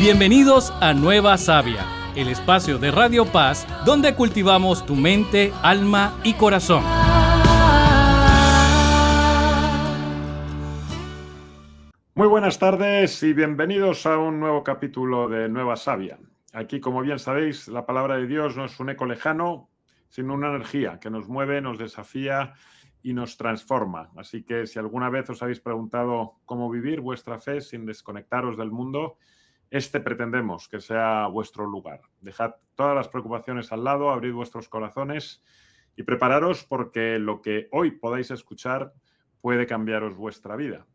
Bienvenidos a Nueva Sabia, el espacio de Radio Paz donde cultivamos tu mente, alma y corazón. Muy buenas tardes y bienvenidos a un nuevo capítulo de Nueva Sabia. Aquí, como bien sabéis, la palabra de Dios no es un eco lejano, sino una energía que nos mueve, nos desafía y nos transforma. Así que si alguna vez os habéis preguntado cómo vivir vuestra fe sin desconectaros del mundo, pretendemos que sea vuestro lugar. Dejad todas las preocupaciones al lado, abrid vuestros corazones y prepararos porque lo que hoy podáis escuchar puede cambiaros vuestra vida.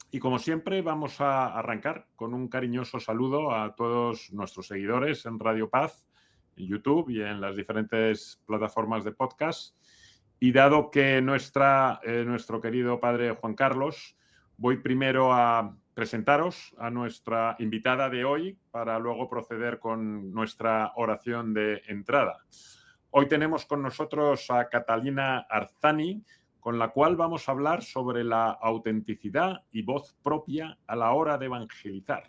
Y como siempre vamos a arrancar con un cariñoso saludo a todos nuestros seguidores en Radio Paz, en YouTube y en las diferentes plataformas de podcast. Y dado que nuestro querido padre Juan Carlos, voy primero a presentaros a nuestra invitada de hoy para luego proceder con nuestra oración de entrada. Hoy tenemos con nosotros a Catalina Arzani, con la cual vamos a hablar sobre la autenticidad y voz propia a la hora de evangelizar.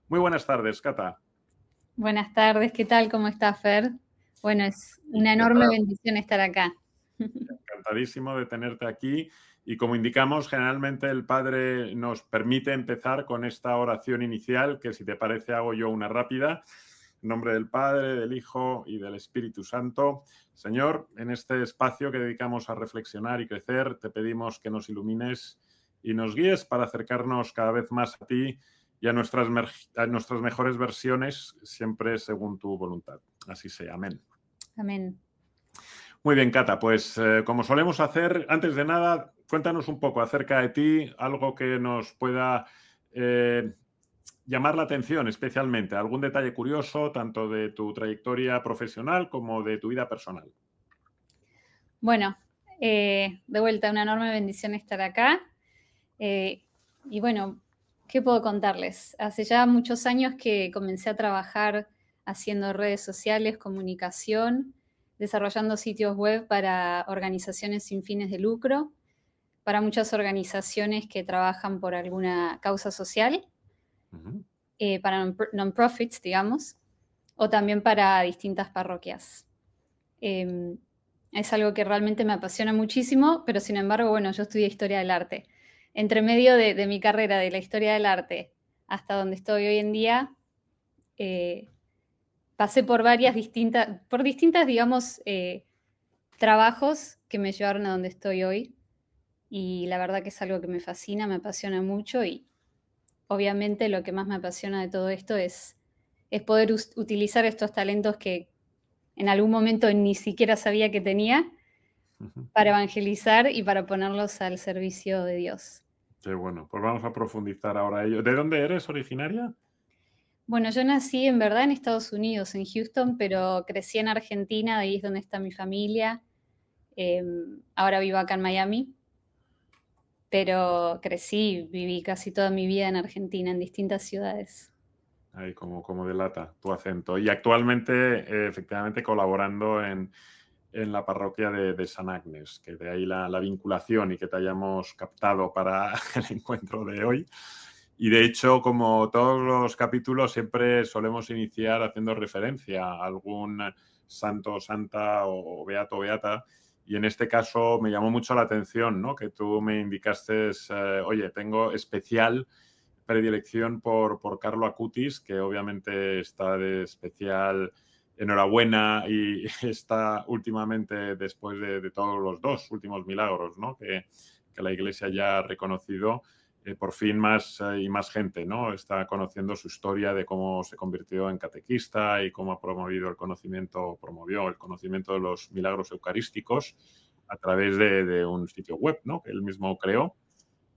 Muy buenas tardes, Cata. Buenas tardes, ¿qué tal? ¿Cómo estás, Fer? Bueno, es una enorme bendición estar acá. Encantadísimo de tenerte aquí. Y como indicamos, generalmente el Padre nos permite empezar con esta oración inicial, que si te parece hago yo una rápida. En nombre del Padre, del Hijo y del Espíritu Santo. Señor, en este espacio que dedicamos a reflexionar y crecer, te pedimos que nos ilumines y nos guíes para acercarnos cada vez más a ti y a nuestras mejores versiones, siempre según tu voluntad. Así sea. Amén. Amén. Muy bien, Cata, pues como solemos hacer, antes de nada, cuéntanos un poco acerca de ti, algo que nos pueda llamar la atención especialmente, algún detalle curioso, tanto de tu trayectoria profesional como de tu vida personal. Bueno, de vuelta, una enorme bendición estar acá. Y bueno, ¿qué puedo contarles? Hace ya muchos años que comencé a trabajar haciendo redes sociales, comunicación, desarrollando sitios web para organizaciones sin fines de lucro, para muchas organizaciones que trabajan por alguna causa social, para non-profits, digamos, o también para distintas parroquias. Es algo que realmente me apasiona muchísimo, pero sin embargo, bueno, yo estudié Historia del Arte. Entre medio de mi carrera de la Historia del Arte hasta donde estoy hoy en día, pasé por distintas, digamos, trabajos que me llevaron a donde estoy hoy. Y la verdad que es algo que me fascina, me apasiona mucho y obviamente lo que más me apasiona de todo esto es poder utilizar estos talentos que en algún momento ni siquiera sabía que tenía para evangelizar y para ponerlos al servicio de Dios. Qué bueno, pues vamos a profundizar ahora ello. ¿De dónde eres originaria? Bueno, yo nací en verdad en Estados Unidos, en Houston, pero crecí en Argentina, ahí es donde está mi familia. Ahora vivo acá en Miami, pero viví casi toda mi vida en Argentina, en distintas ciudades. Ahí como delata tu acento. Y actualmente, efectivamente, colaborando en la parroquia de San Agnes, que de ahí la vinculación y que te hayamos captado para el encuentro de hoy. Y de hecho, como todos los capítulos, siempre solemos iniciar haciendo referencia a algún santo, santa o beato, beata. Y en este caso me llamó mucho la atención, ¿no? Que tú me indicaste, oye, tengo especial predilección por Carlo Acutis, que obviamente está de especial enhorabuena y está últimamente, después de todos los dos últimos milagros, ¿no? que la Iglesia ya ha reconocido, por fin más y más gente, ¿no? Está conociendo su historia de cómo se convirtió en catequista y cómo promovió el conocimiento de los milagros eucarísticos a través de un sitio web, ¿no? Que él mismo creó.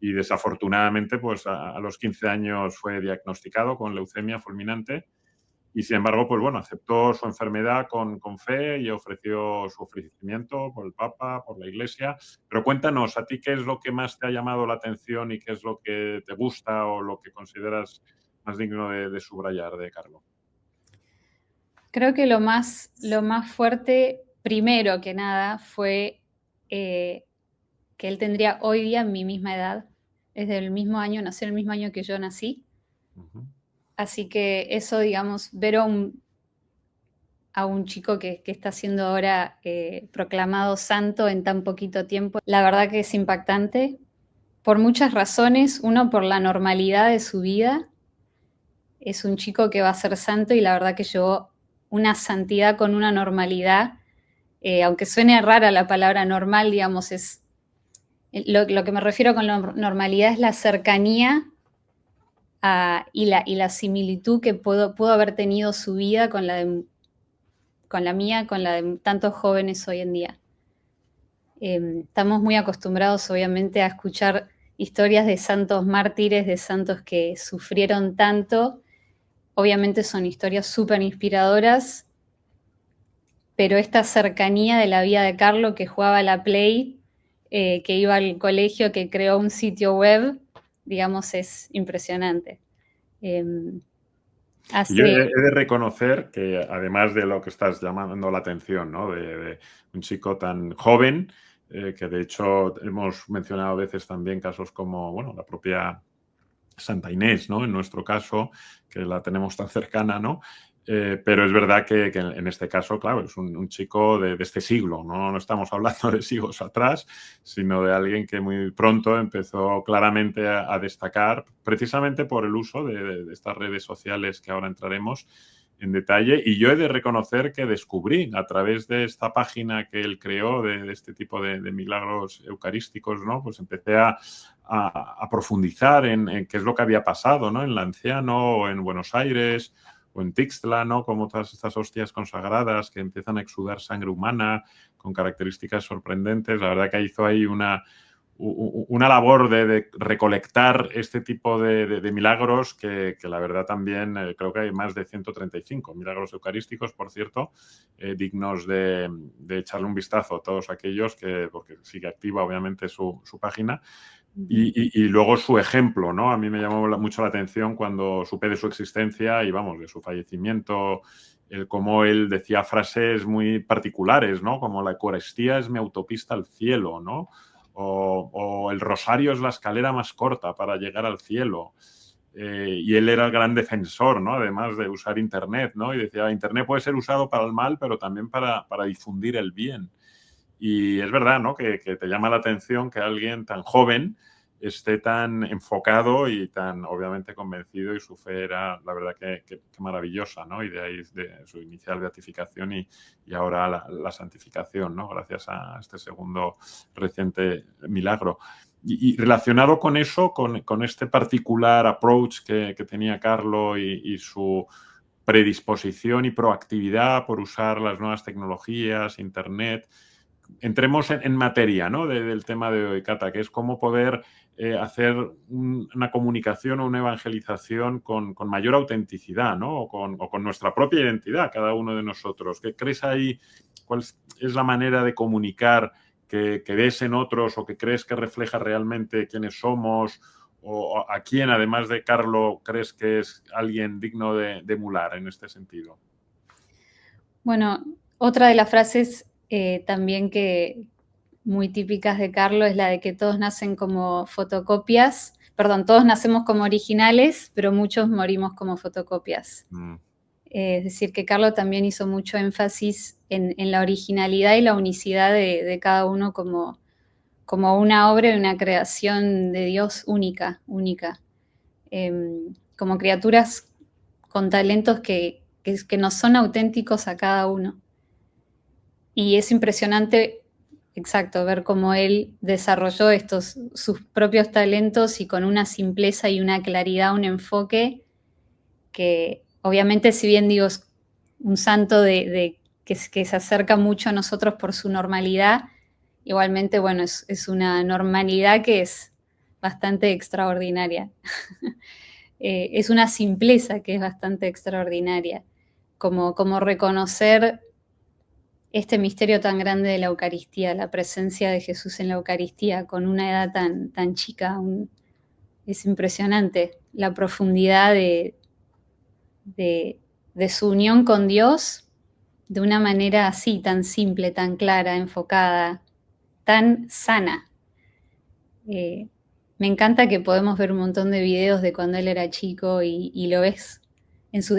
Y desafortunadamente, pues a los 15 años fue diagnosticado con leucemia fulminante y, sin embargo, pues bueno, aceptó su enfermedad con fe y ofreció su ofrecimiento por el Papa, por la Iglesia. Pero cuéntanos, ¿a ti qué es lo que más te ha llamado la atención y qué es lo que te gusta o lo que consideras más digno de subrayar de Carlo? Creo que lo más fuerte, primero que nada, fue que él tendría hoy día mi misma edad, es del mismo año, nació en el mismo año que yo nací. Así que eso, digamos, ver a un chico que está siendo ahora proclamado santo en tan poquito tiempo, la verdad que es impactante por muchas razones. Uno, por la normalidad de su vida. Es un chico que va a ser santo y la verdad que llevó una santidad con una normalidad. Aunque suene rara la palabra normal, digamos, es lo que me refiero con la normalidad es la cercanía y la similitud que pudo haber tenido su vida con la mía, con la de tantos jóvenes hoy en día. Estamos muy acostumbrados, obviamente, a escuchar historias de santos mártires, de santos que sufrieron tanto. Obviamente son historias súper inspiradoras, pero esta cercanía de la vida de Carlo, que jugaba a la Play, que iba al colegio, que creó un sitio web, digamos, es impresionante. Yo he de reconocer que, además de lo que estás llamando la atención, ¿no? De un chico tan joven, que de hecho hemos mencionado a veces también casos como, bueno, la propia Santa Inés, ¿no? En nuestro caso, que la tenemos tan cercana, ¿no? Pero es verdad que en este caso, claro, es un chico de este siglo, ¿no? No estamos hablando de siglos atrás, sino de alguien que muy pronto empezó claramente a destacar, precisamente por el uso de estas redes sociales que ahora entraremos en detalle. Y yo he de reconocer que descubrí a través de esta página que él creó de este tipo de milagros eucarísticos, ¿no? Pues empecé a profundizar en qué es lo que había pasado, ¿no? En Lanciano o en Buenos Aires o en Tixtla, ¿no? Como todas estas hostias consagradas que empiezan a exudar sangre humana con características sorprendentes. La verdad que hizo ahí una labor de recolectar este tipo de milagros que la verdad también creo que hay más de 135 milagros eucarísticos, por cierto, dignos de echarle un vistazo a todos aquellos porque sigue activa obviamente su página. Y luego su ejemplo, ¿no? A mí me llamó mucho la atención cuando supe de su existencia y, vamos, de su fallecimiento, cómo él decía frases muy particulares, ¿no? Como la Eucaristía es mi autopista al cielo, ¿no? O el rosario es la escalera más corta para llegar al cielo. Y él era el gran defensor, ¿no? Además de usar Internet, ¿no? Y decía, Internet puede ser usado para el mal, pero también para difundir el bien. Y es verdad, ¿no? Que te llama la atención que alguien tan joven esté tan enfocado y tan obviamente convencido, y su fe era, la verdad, que maravillosa, ¿no? Y de ahí de su inicial beatificación y ahora la santificación, ¿no? Gracias a este segundo reciente milagro. Y relacionado con eso, con este particular approach que tenía Carlo y su predisposición y proactividad por usar las nuevas tecnologías, Internet, entremos en materia, ¿no? Del tema de hoy, Cata, que es cómo poder hacer una comunicación o una evangelización con mayor autenticidad, ¿no? O con nuestra propia identidad, cada uno de nosotros. ¿Qué crees ahí? ¿Cuál es la manera de comunicar que ves en otros o que crees que refleja realmente quiénes somos? ¿O a quién, además de Carlo, crees que es alguien digno de emular en este sentido? Bueno, otra de las frases también que muy típicas de Carlo es la de que todos nacen como fotocopias, perdón, todos nacemos como originales, pero muchos morimos como fotocopias. Es decir, que Carlo también hizo mucho énfasis en la originalidad y la unicidad de cada uno como una obra y una creación de Dios única. Como criaturas con talentos que nos son auténticos a cada uno. Y es impresionante, exacto, ver cómo él desarrolló sus propios talentos y con una simpleza y una claridad, un enfoque que obviamente, si bien digo, es un santo que se acerca mucho a nosotros por su normalidad, igualmente, bueno, es una normalidad que es bastante extraordinaria. Es una simpleza que es bastante extraordinaria, como reconocer este misterio tan grande de la Eucaristía, la presencia de Jesús en la Eucaristía con una edad tan chica. Es impresionante la profundidad de su unión con Dios de una manera así, tan simple, tan clara, enfocada, tan sana. Me encanta que podemos ver un montón de videos de cuando él era chico y lo ves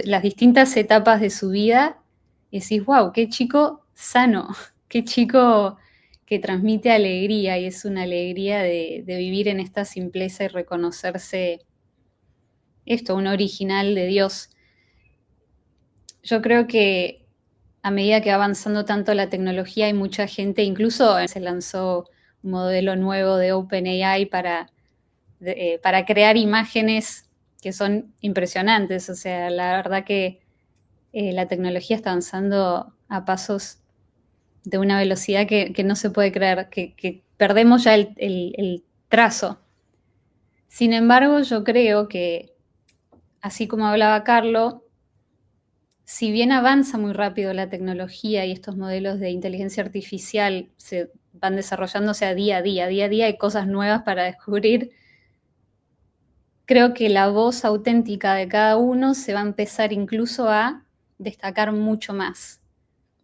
las distintas etapas de su vida, y decís, wow, qué chico sano, qué chico que transmite alegría, y es una alegría de vivir en esta simpleza y reconocerse esto, un original de Dios. Yo creo que a medida que va avanzando tanto la tecnología, hay mucha gente, incluso se lanzó un modelo nuevo de OpenAI para crear imágenes que son impresionantes. O sea, la verdad que la tecnología está avanzando a pasos de una velocidad que no se puede creer, que perdemos ya el trazo. Sin embargo, yo creo que, así como hablaba Carlo, si bien avanza muy rápido la tecnología y estos modelos de inteligencia artificial se van desarrollándose a día a día, hay cosas nuevas para descubrir, creo que la voz auténtica de cada uno se va a empezar incluso a destacar mucho más.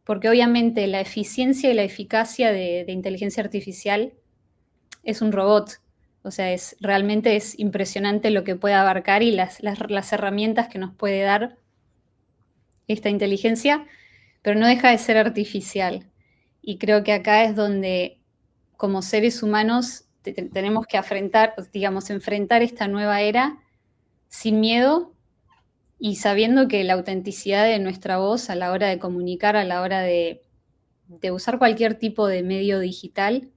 Porque obviamente la eficiencia y la eficacia de inteligencia artificial es un robot. O sea, realmente es impresionante lo que puede abarcar y las herramientas que nos puede dar esta inteligencia, pero no deja de ser artificial. Y creo que acá es donde, como seres humanos, tenemos que enfrentar esta nueva era sin miedo y sabiendo que la autenticidad de nuestra voz a la hora de comunicar, a la hora de usar cualquier tipo de medio digital,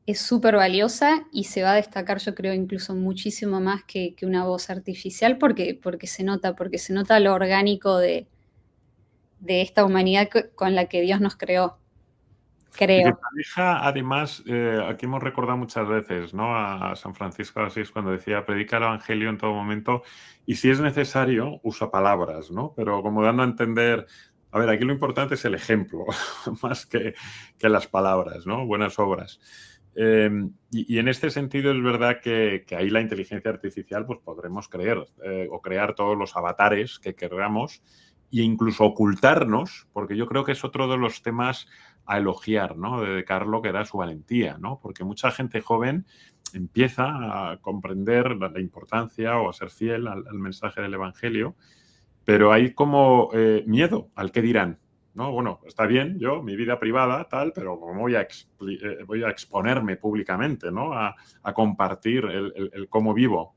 es súper valiosa y se va a destacar, yo creo, incluso muchísimo más que una voz artificial porque se nota lo orgánico de esta humanidad con la que Dios nos creó, Y que creo. predica, además, aquí hemos recordado muchas veces, ¿no? A San Francisco de Asís cuando decía, predica el Evangelio en todo momento y si es necesario, usa palabras, ¿no? Pero como dando a entender, a ver, aquí lo importante es el ejemplo, más que las palabras, ¿no? Buenas obras. Y en este sentido es verdad que ahí la inteligencia artificial pues podremos creer o crear todos los avatares que queramos e incluso ocultarnos, porque yo creo que es otro de los temas a elogiar, ¿no? De Carlo, que era su valentía, ¿no? Porque mucha gente joven empieza a comprender la importancia o a ser fiel al mensaje del Evangelio, pero hay como miedo al qué dirán, ¿no? Bueno, está bien, yo, mi vida privada, tal, pero ¿cómo voy a exponerme públicamente, ¿no? A compartir el cómo vivo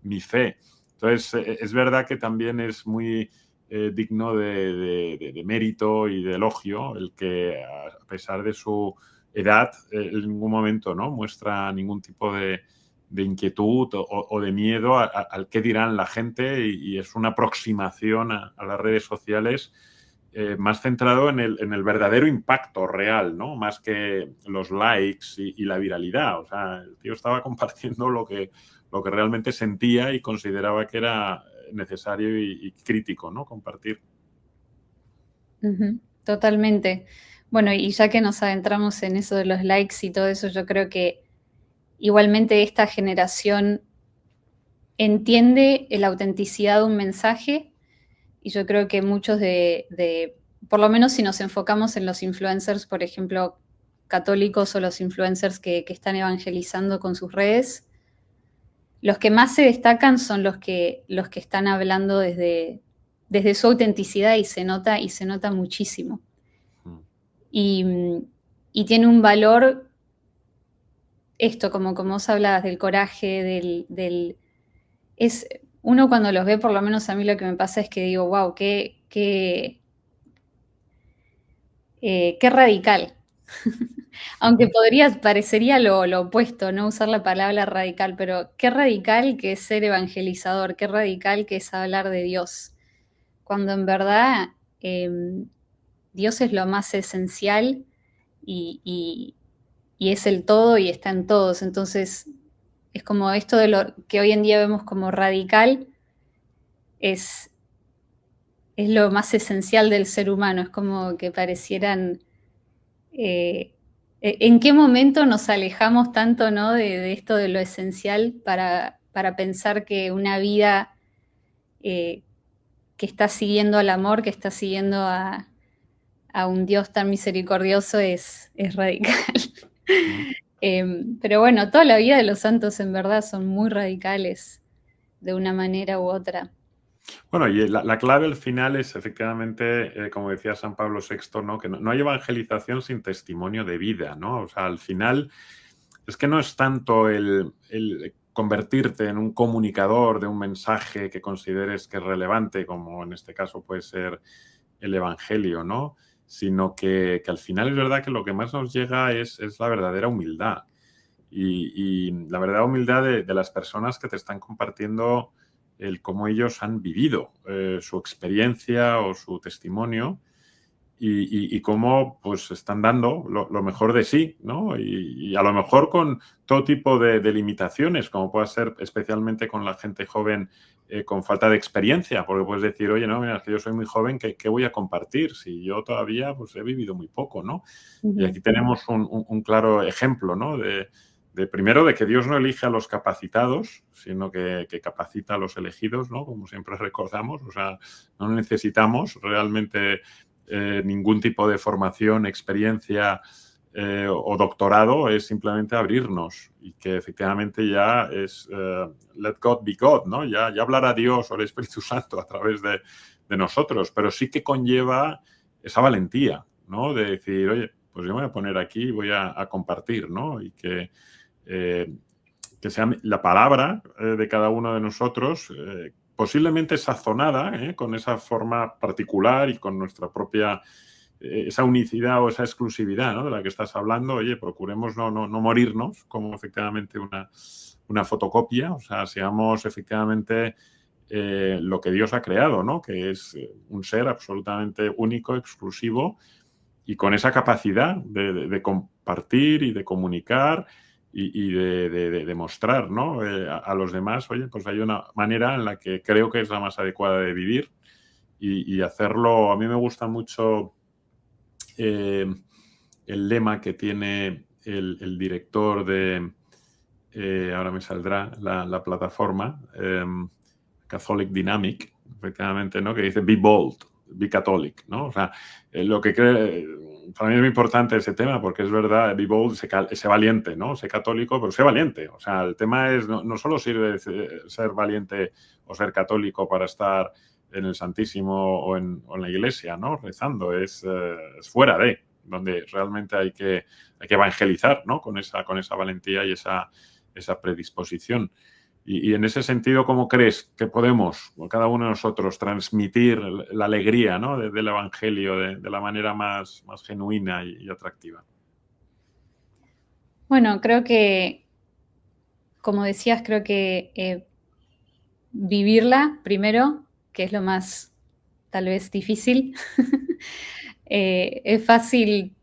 mi fe. Entonces, es verdad que también es muy digno de mérito y de elogio el que, a pesar de su edad, en ningún momento, ¿no? Muestra ningún tipo de inquietud o de miedo al qué dirán la gente y es una aproximación a las redes sociales más centrado en el verdadero impacto real, ¿no? Más que los likes y la viralidad. O sea, el tío estaba compartiendo lo que realmente sentía y consideraba que era necesario y crítico, ¿no? Compartir. Ujú, totalmente. Bueno, y ya que nos adentramos en eso de los likes y todo eso, yo creo que igualmente esta generación entiende la autenticidad de un mensaje y yo creo que muchos por lo menos si nos enfocamos en los influencers, por ejemplo, católicos o los influencers que están evangelizando con sus redes, los que más se destacan son los que están hablando desde su autenticidad y se nota muchísimo. Y, y tiene un valor, esto, como vos hablabas, del coraje, es uno cuando los ve, por lo menos a mí lo que me pasa es que digo, wow, qué radical. Aunque parecería lo opuesto, no usar la palabra radical, pero qué radical que es ser evangelizador, qué radical que es hablar de Dios, cuando en verdad Dios es lo más esencial y es el todo y está en todos. Entonces, es como esto de lo que hoy en día vemos como radical, es lo más esencial del ser humano. Es como que parecieran... ¿En qué momento nos alejamos tanto, ¿no? de esto de lo esencial para pensar que una vida que está siguiendo al amor, que está siguiendo a un Dios tan misericordioso es radical? Pero bueno, toda la vida de los santos en verdad son muy radicales de una manera u otra. Bueno, y la clave al final es efectivamente, como decía San Pablo VI, ¿no? Que no hay evangelización sin testimonio de vida, ¿no? O sea, al final es que no es tanto el convertirte en un comunicador de un mensaje que consideres que es relevante, como en este caso puede ser el Evangelio, ¿no? Sino que al final es verdad que lo que más nos llega es la verdadera humildad. Y la verdadera humildad de las personas que te están compartiendo el cómo ellos han vivido su experiencia o su testimonio y cómo pues están dando lo mejor de sí, ¿no? Y a lo mejor con todo tipo de limitaciones, como puede ser especialmente con la gente joven con falta de experiencia, porque puedes decir, oye, no, mira, es que yo soy muy joven, ¿qué voy a compartir? Si yo todavía pues he vivido muy poco, ¿no? Y aquí tenemos un claro ejemplo, ¿no? Primero, de que Dios no elige a los capacitados, sino que capacita a los elegidos, ¿no? Como siempre recordamos, o sea, no necesitamos realmente ningún tipo de formación, experiencia o doctorado, es simplemente abrirnos y que efectivamente ya es let God be God, ¿no? Ya hablará Dios o el Espíritu Santo a través de nosotros, pero sí que conlleva esa valentía, ¿no? De decir, oye, pues yo me voy a poner aquí y voy a compartir, ¿no? Y que sea la palabra de cada uno de nosotros posiblemente sazonada con esa forma particular y con nuestra propia esa unicidad o esa exclusividad, ¿no? De la que estás hablando. Oye, procuremos no morirnos como efectivamente una fotocopia, o sea, seamos efectivamente lo que Dios ha creado, ¿no? Que es un ser absolutamente único, exclusivo y con esa capacidad de compartir y de comunicar y de mostrar, ¿no? A los demás, oye, pues hay una manera en la que creo que es la más adecuada de vivir y hacerlo. A mí me gusta mucho el lema que tiene el director de, ahora me saldrá la plataforma, Catholic Dynamic, efectivamente, ¿no? Que dice be bold, be Catholic, ¿no? O sea, lo que para mí es muy importante ese tema porque es verdad, be bold, sé valiente, ¿no? Sé católico, pero sé valiente. O sea, el tema es, no solo sirve ser valiente o ser católico para estar en el Santísimo o en la iglesia, ¿no? Rezando, es fuera de, donde realmente hay que evangelizar, ¿no? Con esa valentía y esa predisposición. Y en ese sentido, ¿cómo crees que podemos, cada uno de nosotros, transmitir la alegría, ¿no? del Evangelio de la manera más genuina y atractiva? Bueno, creo que, como decías, creo que vivirla primero, que es lo más tal vez difícil. Es fácil,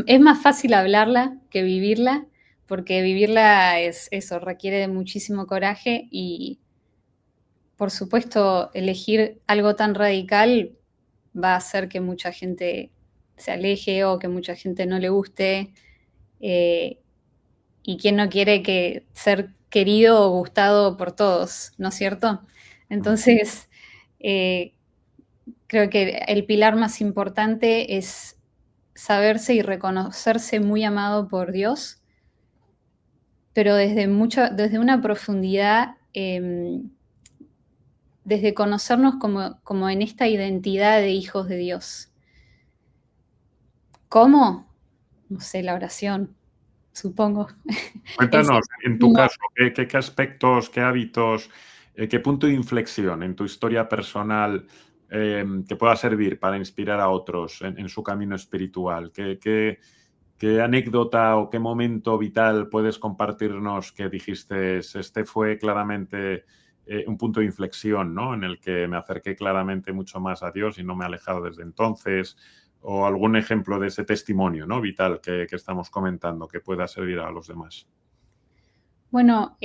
es más fácil hablarla que vivirla, porque vivirla es eso, requiere de muchísimo coraje y, por supuesto, elegir algo tan radical va a hacer que mucha gente se aleje o que mucha gente no le guste. eh, y quién no quiere que ser querido o gustado por todos, ¿no es cierto? Entonces, eh, creo que el pilar más importante es saberse y reconocerse muy amado por Dios, pero desde una profundidad, desde conocernos como en esta identidad de hijos de Dios. ¿Cómo? No sé, la oración, supongo. El Cuéntanos, en tu caso, ¿qué aspectos, qué hábitos, qué punto de inflexión en tu historia personal te pueda servir para inspirar a otros en su camino espiritual? ¿Qué anécdota o qué momento vital puedes compartirnos que dijiste, este fue claramente un punto de inflexión, ¿no? En el que me acerqué claramente mucho más a Dios y no me he alejado desde entonces? O algún ejemplo de ese testimonio, ¿no? Vital que estamos comentando que pueda servir a los demás. Bueno,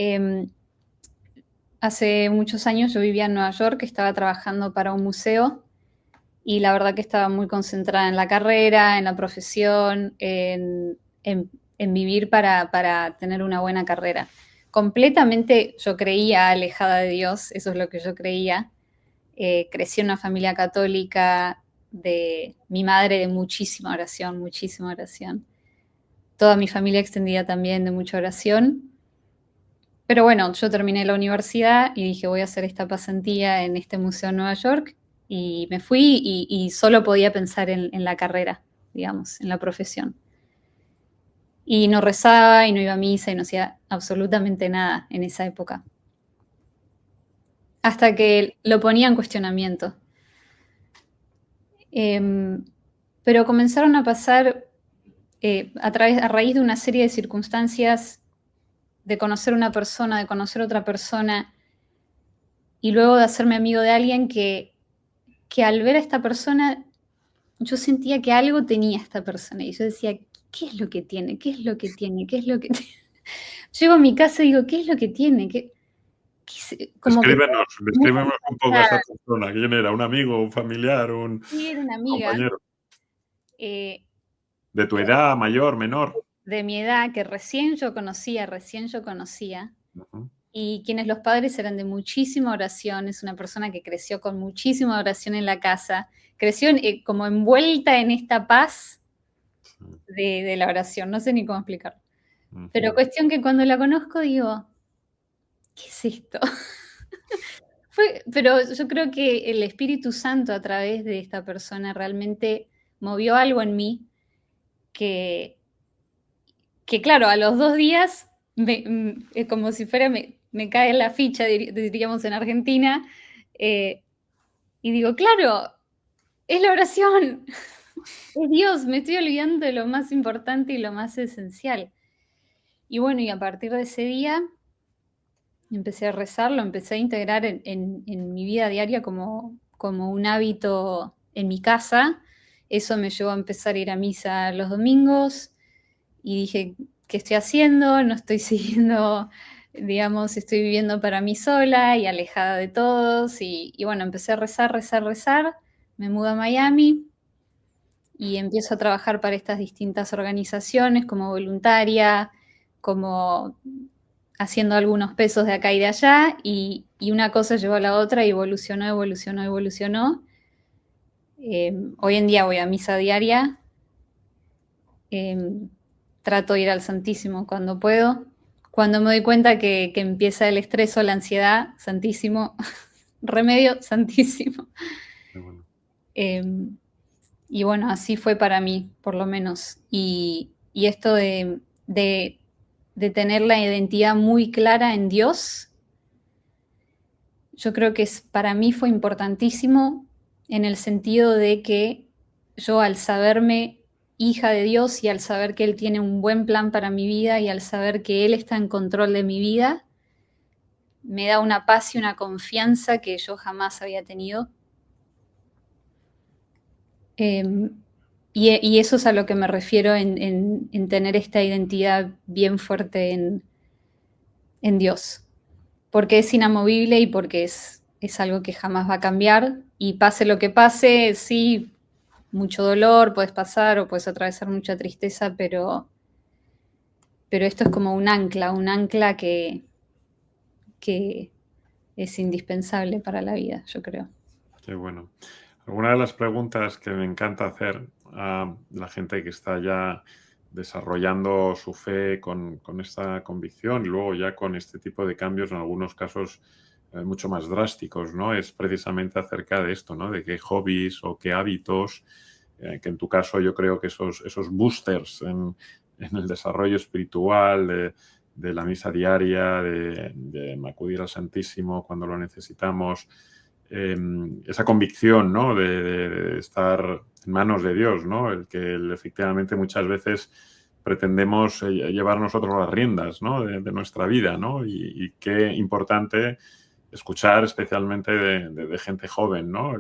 hace muchos años yo vivía en Nueva York, estaba trabajando para un museo y la verdad que estaba muy concentrada en la carrera, en la profesión, en vivir para tener una buena carrera. Completamente yo creía alejada de Dios, eso es lo que yo creía. Crecí en una familia católica, de mi madre de muchísima oración, muchísima oración. Toda mi familia extendida también de mucha oración. Pero bueno, yo terminé la universidad y dije, voy a hacer esta pasantía en este museo en Nueva York. Y me fui y solo podía pensar en la carrera, digamos, en la profesión. Y no rezaba y no iba a misa y no hacía absolutamente nada en esa época. Hasta que lo ponía en cuestionamiento. Pero comenzaron a pasar, a raíz de una serie de circunstancias, de conocer una persona, de conocer otra persona, y luego de hacerme amigo de alguien que al ver a esta persona, yo sentía que algo tenía esta persona, y yo decía, ¿qué es lo que tiene? ¿Qué es lo que tiene? ¿Qué es lo que tiene? Llego a mi casa y digo, ¿qué es lo que tiene? Como que todo muy Descríbenos un poco a esa persona. ¿Quién era? ¿Un amigo, un familiar, un sí, era una amiga compañero? eh, ¿De tu edad, mayor, menor? de mi edad que recién yo conocía, Ujú. y quienes los padres eran de muchísima oración, es una persona que creció con muchísima oración en la casa, creció como envuelta en esta paz Sí. de la oración, no sé ni cómo explicarlo. Pero Ujú. cuestión que cuando la conozco digo, ¿qué es esto? Pero yo creo que el Espíritu Santo a través de esta persona realmente movió algo en mí que, que claro, a los 2 días, como si fuera, me cae la ficha, diríamos en Argentina, eh, y digo, claro, es la oración, es Dios, me estoy olvidando de lo más importante y lo más esencial. Y bueno, y a partir de ese día empecé a rezar, lo empecé a integrar en mi vida diaria como un hábito en mi casa. Eso me llevó a empezar a ir a misa los domingos y dije, ¿qué estoy haciendo? No estoy siguiendo, digamos, estoy viviendo para mí sola y alejada de todos. Y bueno, empecé a rezar, rezar, rezar. Me mudo a Miami y empiezo a trabajar para estas distintas organizaciones como voluntaria, como haciendo algunos pesos de acá y de allá, y una cosa llevó a la otra y evolucionó, evolucionó, evolucionó. Hoy en día voy a misa diaria, eh, trato de ir al Santísimo cuando puedo. Cuando me doy cuenta que empieza el estrés o la ansiedad, Santísimo, remedio, Santísimo. Qué bueno. Eh, y bueno, así fue para mí, por lo menos. Y esto de tener la identidad muy clara en Dios, yo creo que para mí fue importantísimo en el sentido de que yo al saberme hija de Dios y al saber que Él tiene un buen plan para mi vida y al saber que Él está en control de mi vida, me da una paz y una confianza que yo jamás había tenido. Eh, y eso es a lo que me refiero en tener esta identidad bien fuerte en Dios, porque es inamovible y porque es algo que jamás va a cambiar y pase lo que pase, sí, mucho dolor puedes pasar o puedes atravesar mucha tristeza, pero esto es como un ancla que es indispensable para la vida, yo creo. Qué bueno. Alguna de las preguntas que me encanta hacer a la gente que está ya desarrollando su fe con esta convicción y luego ya con este tipo de cambios, en algunos casos mucho más drásticos, ¿no? Es precisamente acerca de esto, ¿no? De qué hobbies o qué hábitos, que en tu caso yo creo que esos boosters en el desarrollo espiritual, de la misa diaria, de acudir al Santísimo cuando lo necesitamos, esa convicción, ¿no? de estar en manos de Dios, ¿no? El que efectivamente muchas veces pretendemos llevar nosotros las riendas, ¿no? de nuestra vida, ¿no? Y qué importante escuchar especialmente de gente joven, ¿no?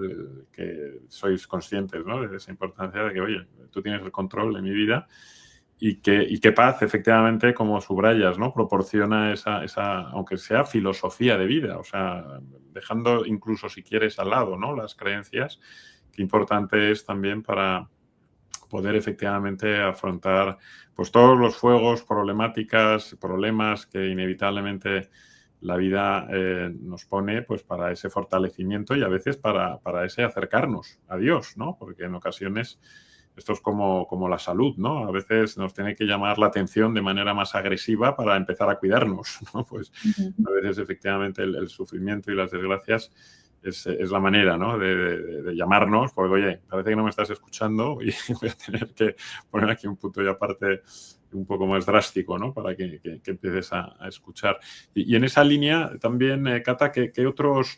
Que sois conscientes, ¿no? De esa importancia de que, oye, tú tienes el control de mi vida y qué paz, efectivamente, como subrayas, ¿no? Proporciona esa, aunque sea filosofía de vida, o sea, dejando incluso, si quieres, al lado, ¿no? Las creencias, qué importante es también para poder efectivamente afrontar pues todos los fuegos, problemáticas, problemas que inevitablemente la vida nos pone pues para ese fortalecimiento y a veces para ese acercarnos a Dios, ¿no? Porque en ocasiones esto es como la salud, ¿no? A veces nos tiene que llamar la atención de manera más agresiva para empezar a cuidarnos, ¿no? Pues a veces efectivamente el sufrimiento y las desgracias es la manera, ¿no? de llamarnos, porque oye, parece que no me estás escuchando y voy a tener que poner aquí un punto y aparte un poco más drástico, ¿no? Para que empieces a escuchar. Y en esa línea también, Cata, ¿qué otros,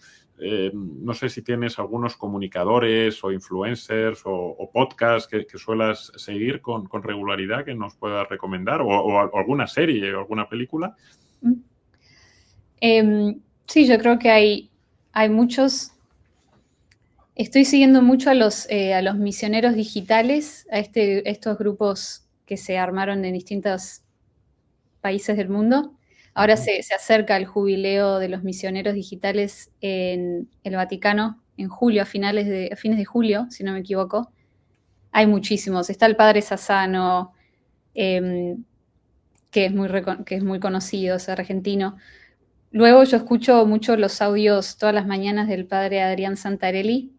no sé si tienes algunos comunicadores o influencers o podcasts que suelas seguir con regularidad que nos puedas recomendar o alguna serie o alguna película? Sí, yo creo que hay muchos. Estoy siguiendo mucho a los misioneros digitales, a estos grupos que se armaron en distintos países del mundo. Ahora se acerca el jubileo de los misioneros digitales en el Vaticano, en julio, a fines de julio, si no me equivoco. Hay muchísimos. Está el padre Sassano, que es muy conocido, es argentino. Luego yo escucho mucho los audios todas las mañanas del padre Adrián Santarelli,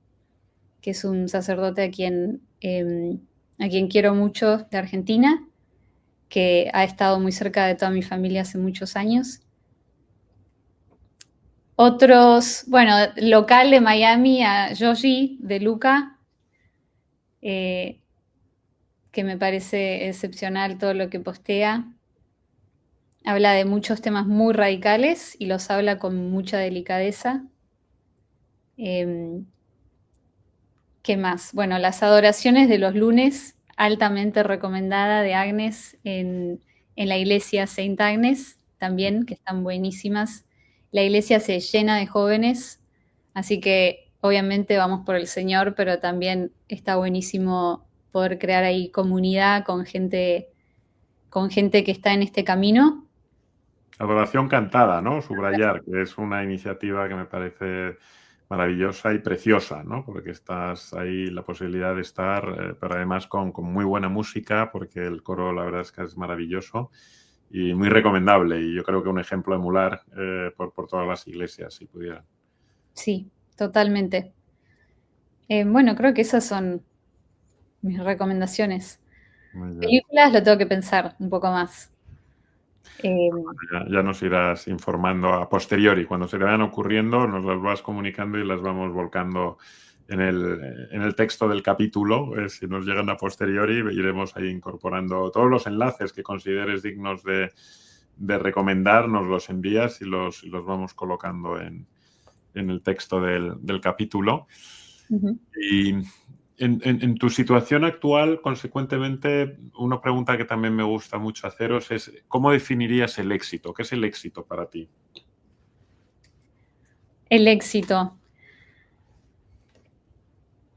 que es un sacerdote a quien quiero mucho de Argentina, que ha estado muy cerca de toda mi familia hace muchos años. Otros, bueno, local de Miami, a Yoshi de Luca, que me parece excepcional todo lo que postea. Habla de muchos temas muy radicales y los habla con mucha delicadeza. ¿Qué más? Bueno, las adoraciones de los lunes, altamente recomendada de Agnes en la iglesia Saint Agnes, también, que están buenísimas. La iglesia se llena de jóvenes, así que obviamente vamos por el Señor, pero también está buenísimo poder crear ahí comunidad con gente que está en este camino. Adoración cantada, ¿no? Subrayar, que es una iniciativa que me parece maravillosa y preciosa, ¿no? Porque estás ahí, la posibilidad de estar, pero además con muy buena música, porque el coro la verdad es que es maravilloso y muy recomendable. Y yo creo que un ejemplo a emular por todas las iglesias, si pudieran. Sí, totalmente. Bueno, creo que esas son mis recomendaciones. Muy bien. Películas lo tengo que pensar un poco más. Ya nos irás informando a posteriori. Cuando se te vayan ocurriendo, nos las vas comunicando y las vamos volcando en el texto del capítulo. Si nos llegan a posteriori, iremos ahí incorporando todos los enlaces que consideres dignos de recomendar, nos los envías y los vamos colocando en el texto del capítulo. Uh-huh. Y en tu situación actual, consecuentemente, una pregunta que también me gusta mucho haceros es ¿cómo definirías el éxito? ¿Qué es el éxito para ti? El éxito.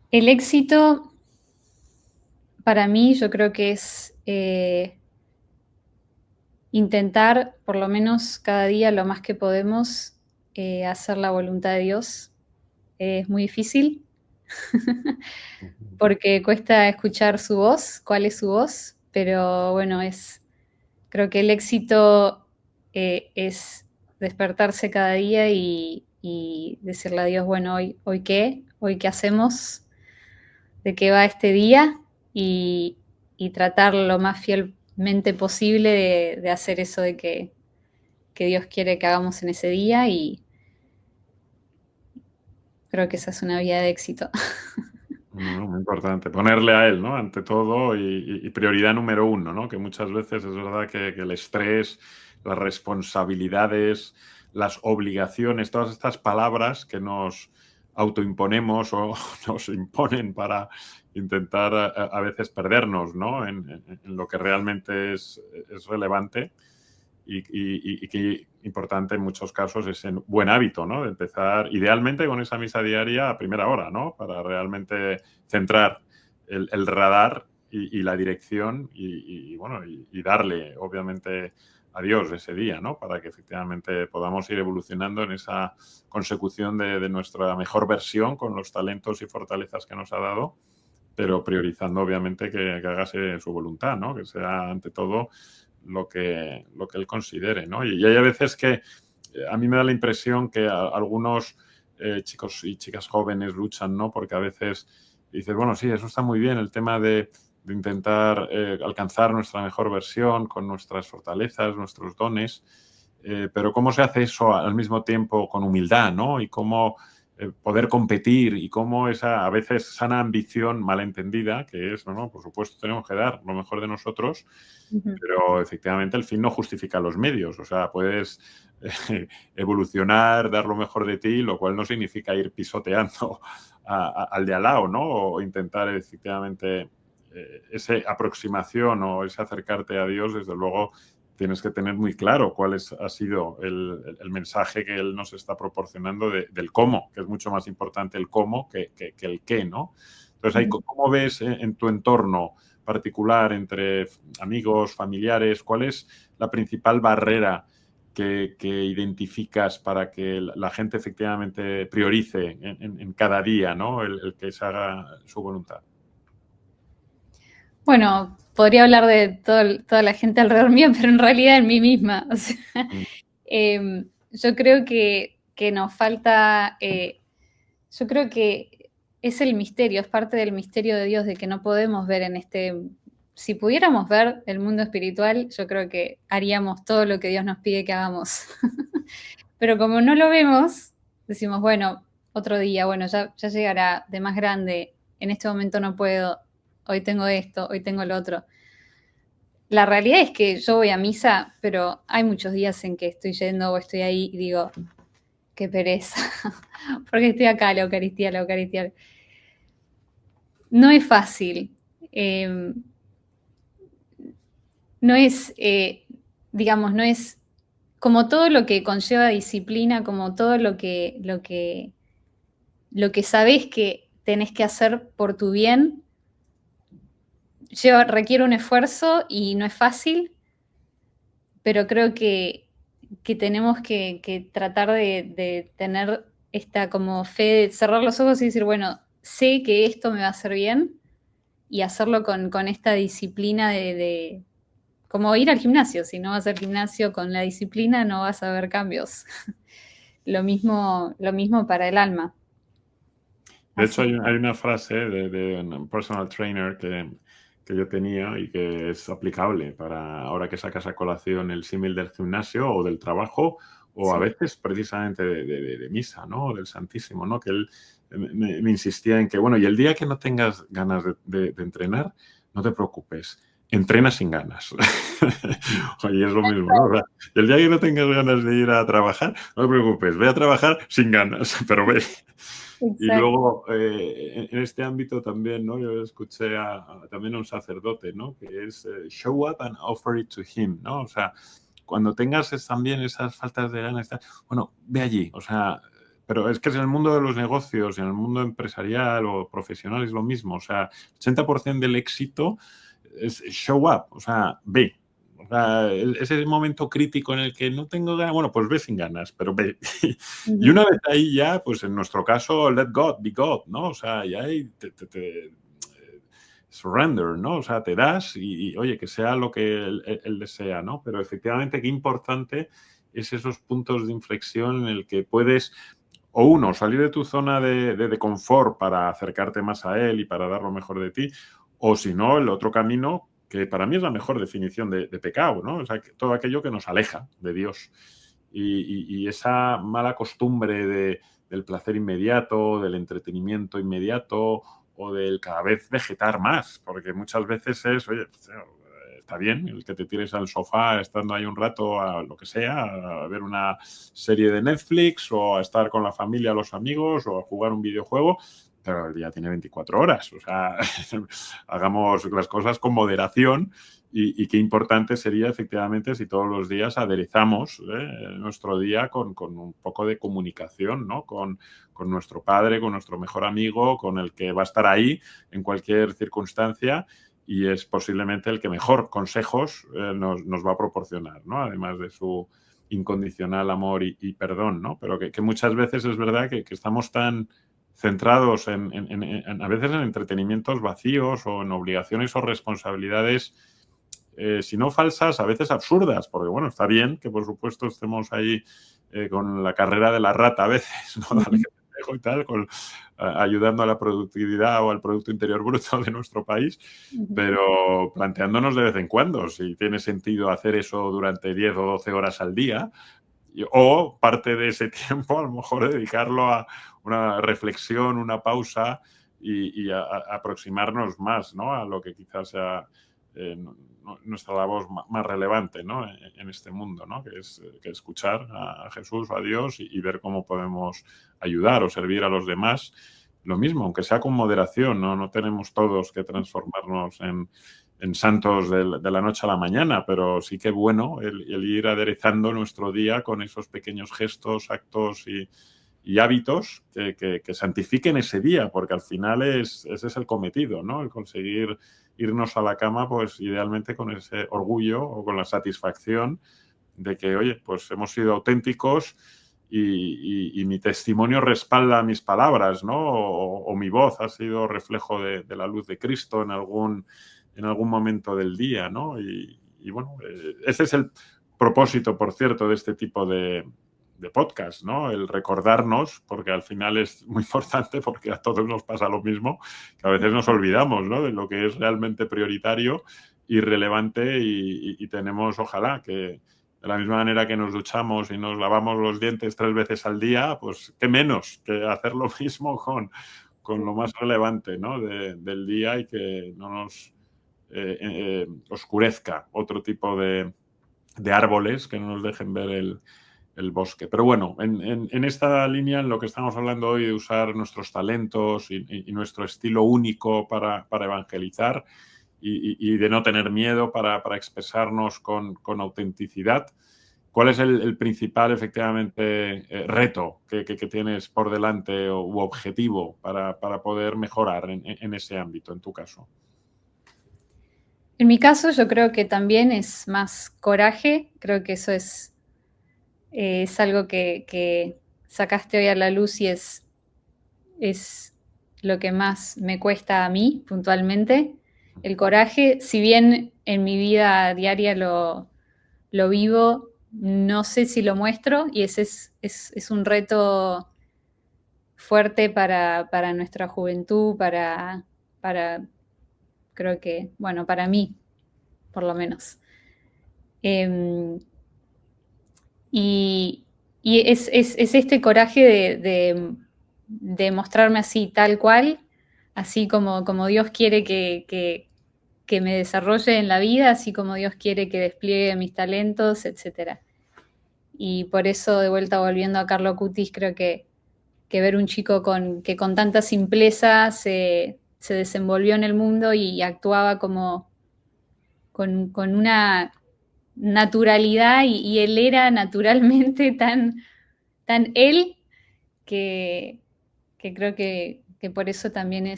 El éxito, para mí, yo creo que es intentar, por lo menos cada día, lo más que podemos, hacer la voluntad de Dios. Es muy difícil porque cuesta escuchar su voz, cuál es su voz, pero bueno, creo que el éxito es despertarse cada día y decirle a Dios, bueno, hoy qué hacemos, de qué va este día y tratar lo más fielmente posible de hacer eso que Dios quiere que hagamos en ese día y creo que esa es una vida de éxito. No, muy importante. Ponerle a él, ¿no? Ante todo y prioridad número uno, ¿no? Que muchas veces es verdad que el estrés, las responsabilidades, las obligaciones, todas estas palabras que nos autoimponemos o nos imponen para intentar a veces perdernos, ¿no? En lo que realmente es relevante y que importante en muchos casos es en buen hábito, ¿no? De empezar idealmente con esa misa diaria a primera hora, ¿no? Para realmente centrar el radar y la dirección y darle, obviamente, a Dios ese día, ¿no? Para que efectivamente podamos ir evolucionando en esa consecución de nuestra mejor versión con los talentos y fortalezas que nos ha dado, pero priorizando, obviamente, que hágase su voluntad, ¿no? Que sea, ante todo, lo que él considere, ¿no? Y hay a veces que a mí me da la impresión que algunos chicos y chicas jóvenes luchan, ¿no? Porque a veces dices, bueno, sí, eso está muy bien, el tema de de intentar alcanzar nuestra mejor versión con nuestras fortalezas, nuestros dones, pero cómo se hace eso al mismo tiempo con humildad, ¿no? Y cómo poder competir y cómo esa a veces sana ambición malentendida, que es, no, por supuesto tenemos que dar lo mejor de nosotros, pero efectivamente el fin no justifica los medios. O sea, puedes evolucionar, dar lo mejor de ti, lo cual no significa ir pisoteando al de al lado, ¿no? O intentar efectivamente esa aproximación o ese acercarte a Dios, desde luego tienes que tener muy claro cuál ha sido el mensaje que Él nos está proporcionando del cómo, que es mucho más importante el cómo que el qué, ¿no? Entonces, ¿cómo ves en tu entorno particular, entre amigos, familiares, cuál es la principal barrera que identificas para que la gente efectivamente priorice en cada día, ¿no? el que se haga su voluntad? Bueno, podría hablar de toda la gente alrededor mío, pero en realidad en mí misma. O sea, yo creo que nos falta, yo creo que es el misterio, es parte del misterio de Dios, de que no podemos ver en si pudiéramos ver el mundo espiritual, yo creo que haríamos todo lo que Dios nos pide que hagamos. Pero como no lo vemos, decimos, bueno, otro día, bueno, ya llegará de más grande, en este momento no puedo, hoy tengo esto, hoy tengo lo otro. La realidad es que yo voy a misa, pero hay muchos días en que estoy yendo o estoy ahí y digo, qué pereza, porque estoy acá, la Eucaristía, la Eucaristía. No es fácil. No es, digamos, no es como todo lo que conlleva disciplina, como todo lo que sabés que tenés que hacer por tu bien, requiere un esfuerzo y no es fácil, pero creo que tenemos que tratar de tener esta como fe, de cerrar los ojos y decir, bueno, sé que esto me va a hacer bien y hacerlo con esta disciplina de como ir al gimnasio. Si no vas al gimnasio con la disciplina, no vas a ver cambios. Lo mismo para el alma. De hecho, hay una frase de un personal trainer que yo tenía y que es aplicable para ahora que sacas a colación el símil del gimnasio o del trabajo o a veces precisamente de misa, ¿no? Del Santísimo, ¿no? Que él me insistía en que, bueno, y el día que no tengas ganas de entrenar, no te preocupes, entrena sin ganas. Oye, es lo mismo, ¿no? O sea, el día que no tengas ganas de ir a trabajar, no te preocupes, ve a trabajar sin ganas, pero ve. Exacto. Y luego, en este ámbito también, ¿no? Yo escuché también a un sacerdote, ¿no? Que es show up and offer it to him, ¿no? O sea, cuando tengas también esas faltas de ganas, bueno, ve allí, o sea, pero es que en el mundo de los negocios y en el mundo empresarial o profesional es lo mismo, o sea, 80% del éxito es show up, o sea, ve. O sea, ese momento crítico en el que no tengo ganas, bueno, pues ve sin ganas, pero ve. Y una vez ahí ya, pues en nuestro caso, let God be God, ¿no? O sea, ya ahí te surrender, ¿no? O sea, te das y oye, que sea lo que él desea, ¿no? Pero efectivamente, qué importante es esos puntos de inflexión en el que puedes, o uno, salir de tu zona de confort para acercarte más a él y para dar lo mejor de ti, o si no, el otro camino, que para mí es la mejor definición de pecado, ¿no? O sea, todo aquello que nos aleja de Dios. Y esa mala costumbre del placer inmediato, del entretenimiento inmediato o del cada vez vegetar más, porque muchas veces es, oye, está bien el que te tires al sofá estando ahí un rato a lo que sea, a ver una serie de Netflix o a estar con la familia, los amigos o a jugar un videojuego, pero el día tiene 24 horas. O sea, hagamos las cosas con moderación y qué importante sería efectivamente si todos los días aderezamos nuestro día con un poco de comunicación, ¿no? Con nuestro padre, con nuestro mejor amigo, con el que va a estar ahí en cualquier circunstancia y es posiblemente el que mejor consejos nos va a proporcionar, ¿no? Además de su incondicional amor y perdón, ¿no? Pero que muchas veces es verdad que estamos tan centrados a veces en entretenimientos vacíos o en obligaciones o responsabilidades, si no falsas, a veces absurdas, porque bueno, está bien que por supuesto estemos ahí con la carrera de la rata a veces, ¿no? Dale que te gallego y tal, ayudando a la productividad o al Producto Interior Bruto de nuestro país, pero planteándonos de vez en cuando si tiene sentido hacer eso durante 10 o 12 horas al día, o parte de ese tiempo a lo mejor dedicarlo a una reflexión, una pausa y a aproximarnos más, ¿no?, a lo que quizás sea nuestra labor más relevante, ¿no?, en este mundo, ¿no?, que es que escuchar a Jesús o a Dios y ver cómo podemos ayudar o servir a los demás. Lo mismo, aunque sea con moderación, ¿no? No tenemos todos que transformarnos en santos de la noche a la mañana, pero sí que bueno el ir aderezando nuestro día con esos pequeños gestos, actos y hábitos que santifiquen ese día, porque al final ese es el cometido, ¿no? El conseguir irnos a la cama, pues idealmente con ese orgullo o con la satisfacción de que, oye, pues hemos sido auténticos y mi testimonio respalda mis palabras, ¿no? O mi voz ha sido reflejo de la luz de Cristo en algún momento del día, ¿no? Y bueno, ese es el propósito, por cierto, de este tipo de podcast, ¿no? El recordarnos, porque al final es muy importante, porque a todos nos pasa lo mismo, que a veces nos olvidamos, ¿no?, de lo que es realmente prioritario y relevante y tenemos, ojalá, que de la misma manera que nos duchamos y nos lavamos los dientes 3 veces al día, pues qué menos que hacer lo mismo con lo más relevante, ¿no?, del día y que no nos oscurezca otro tipo de árboles que no nos dejen ver el bosque. Pero bueno, en esta línea, en lo que estamos hablando hoy de usar nuestros talentos y nuestro estilo único para evangelizar y de no tener miedo para expresarnos con autenticidad, ¿cuál es el principal, efectivamente, reto que tienes por delante u objetivo para poder mejorar en ese ámbito, en tu caso? En mi caso, yo creo que también es más coraje. Creo que eso es algo que sacaste hoy a la luz y es lo que más me cuesta a mí puntualmente. El coraje, si bien en mi vida diaria lo vivo, no sé si lo muestro y ese es un reto fuerte para nuestra juventud, para, creo que, bueno, para mí, por lo menos. Y es este coraje de mostrarme así, tal cual, así como Dios quiere que me desarrolle en la vida, así como Dios quiere que despliegue mis talentos, etc. Y por eso, de vuelta volviendo a Carlo Acutis, creo que ver un chico que con tanta simpleza se desenvolvió en el mundo y actuaba como con una naturalidad y él era naturalmente tan él que creo que por eso también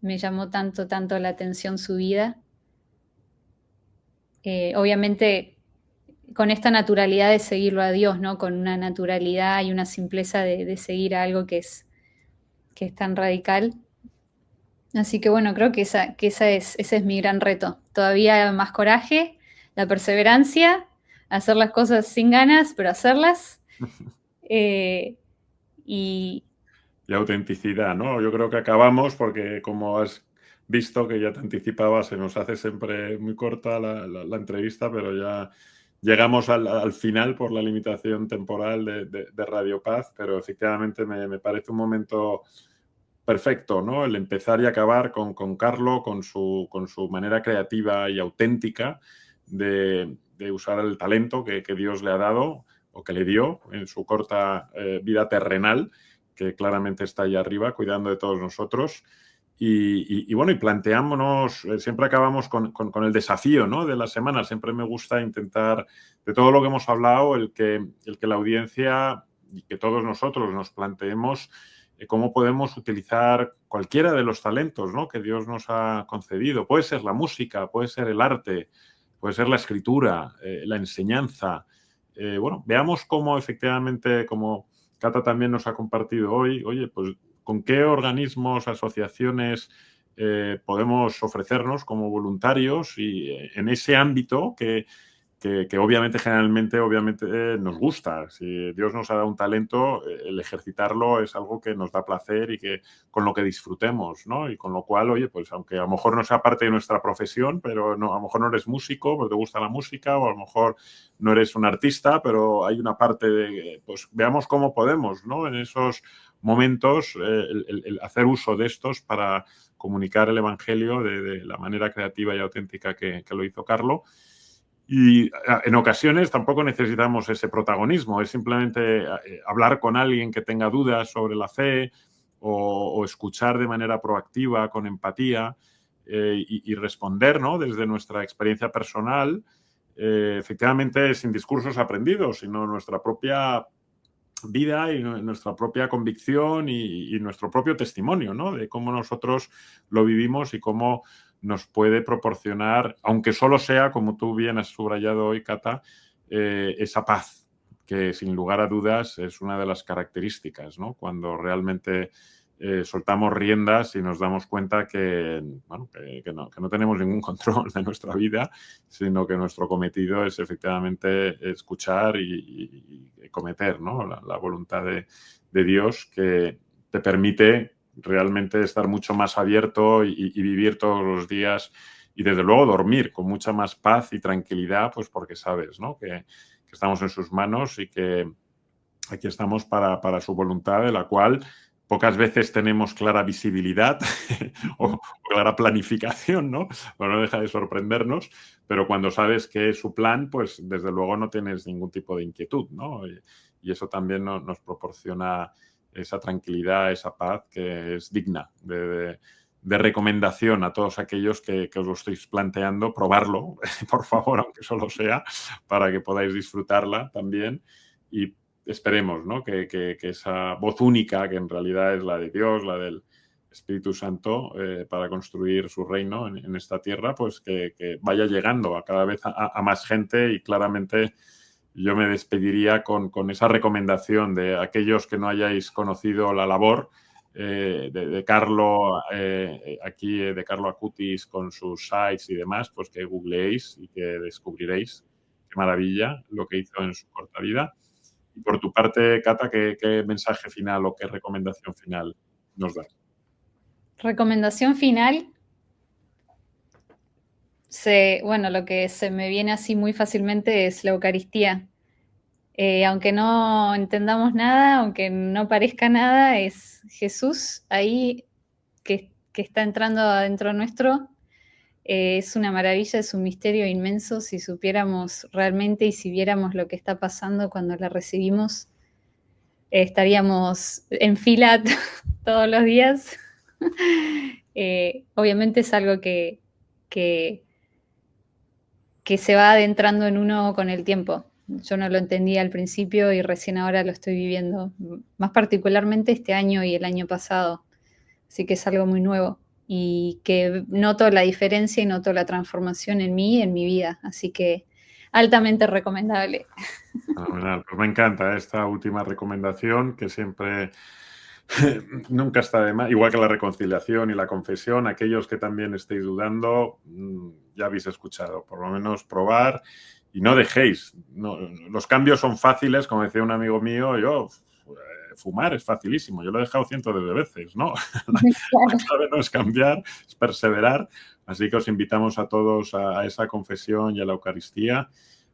me llamó tanto la atención su vida. Obviamente con esta naturalidad de seguirlo a Dios, ¿no? Con una naturalidad y una simpleza de seguir a algo que es tan radical. Así que bueno, creo que ese es mi gran reto. Todavía más coraje, la perseverancia, hacer las cosas sin ganas, pero hacerlas. Y autenticidad, ¿no? Yo creo que acabamos porque, como has visto, que ya te anticipaba, se nos hace siempre muy corta la entrevista, pero ya llegamos al final por la limitación temporal de Radio Paz, pero efectivamente me parece un momento perfecto, ¿no? El empezar y acabar con Carlo, con su manera creativa y auténtica de usar el talento que Dios le ha dado o que le dio en su corta vida terrenal, que claramente está ahí arriba cuidando de todos nosotros. Y bueno, y planteámonos, siempre acabamos con el desafío, ¿no?, de la semana. Siempre me gusta intentar, de todo lo que hemos hablado, el que la audiencia y que todos nosotros nos planteemos cómo podemos utilizar cualquiera de los talentos, ¿no?, que Dios nos ha concedido. Puede ser la música, puede ser el arte, puede ser la escritura, la enseñanza. Bueno, veamos cómo efectivamente, como Cata también nos ha compartido hoy, oye, pues con qué organismos, asociaciones podemos ofrecernos como voluntarios y en ese ámbito que que obviamente, generalmente, nos gusta. Si Dios nos ha dado un talento, el ejercitarlo es algo que nos da placer y que con lo que disfrutemos, ¿no? Y con lo cual, oye, pues aunque a lo mejor no sea parte de nuestra profesión, pero no, a lo mejor no eres músico, pero te gusta la música, o a lo mejor no eres un artista, pero hay una parte de, pues veamos cómo podemos, ¿no? En esos momentos, el hacer uso de estos para comunicar el Evangelio de la manera creativa y auténtica que lo hizo Carlo. Y en ocasiones tampoco necesitamos ese protagonismo, es simplemente hablar con alguien que tenga dudas sobre la fe o escuchar de manera proactiva, con empatía, y responder, ¿no? Desde nuestra experiencia personal, efectivamente sin discursos aprendidos, sino nuestra propia vida y nuestra propia convicción y nuestro propio testimonio, ¿no? De cómo nosotros lo vivimos y cómo nos puede proporcionar, aunque solo sea, como tú bien has subrayado hoy, Cata, esa paz, que sin lugar a dudas es una de las características, ¿no? Cuando realmente soltamos riendas y nos damos cuenta que no tenemos ningún control de nuestra vida, sino que nuestro cometido es efectivamente escuchar y cometer, ¿no? La voluntad de Dios, que te permite realmente estar mucho más abierto y vivir todos los días y desde luego dormir con mucha más paz y tranquilidad, pues porque sabes, ¿no? que estamos en sus manos y que aquí estamos para su voluntad, de la cual pocas veces tenemos clara visibilidad o clara planificación, ¿no? Pero no deja de sorprendernos, pero cuando sabes que es su plan, pues desde luego no tienes ningún tipo de inquietud, ¿no? Y eso también nos proporciona esa tranquilidad, esa paz que es digna de recomendación a todos aquellos que os lo estáis planteando, probarlo, por favor, aunque solo sea, para que podáis disfrutarla también y esperemos, ¿no? que esa voz única, que en realidad es la de Dios, la del Espíritu Santo, para construir su reino en esta tierra, pues que vaya llegando a cada vez a más gente. Y claramente yo me despediría con esa recomendación de aquellos que no hayáis conocido la labor de Carlo, aquí de Carlo Acutis con sus sites y demás, pues que googleéis y que descubriréis qué maravilla lo que hizo en su corta vida. Y por tu parte, Cata, ¿qué mensaje final o qué recomendación final nos das? Recomendación final. Lo que se me viene así muy fácilmente es la Eucaristía. Aunque no entendamos nada, aunque no parezca nada, es Jesús ahí que está entrando adentro nuestro. Es una maravilla, es un misterio inmenso. Si supiéramos realmente y si viéramos lo que está pasando cuando la recibimos, estaríamos en fila todos los días. Obviamente es algo que se va adentrando en uno con el tiempo. Yo no lo entendía al principio y recién ahora lo estoy viviendo, más particularmente este año y el año pasado. Así que es algo muy nuevo y que noto la diferencia y noto la transformación en mí y en mi vida. Así que altamente recomendable. Fenomenal. Pues me encanta esta última recomendación, que siempre nunca está de más, igual que la reconciliación y la confesión. Aquellos que también estéis dudando, ya habéis escuchado, por lo menos probar y no dejéis. Los cambios son fáciles, como decía un amigo mío, fumar es facilísimo, yo lo he dejado cientos de veces, ¿no? La clave no es cambiar, es perseverar. Así que os invitamos a todos a esa confesión y a la Eucaristía.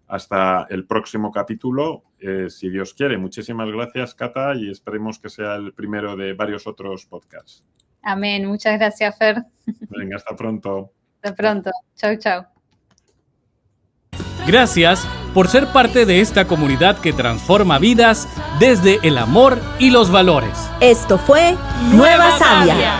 Hasta el próximo capítulo, si Dios quiere. Muchísimas gracias, Cata, y esperemos que sea el primero de varios otros podcasts. Amén. Muchas gracias, Fer. Venga, hasta pronto. Hasta pronto. Chau, chau. Gracias por ser parte de esta comunidad que transforma vidas desde el amor y los valores. Esto fue Nueva Savia.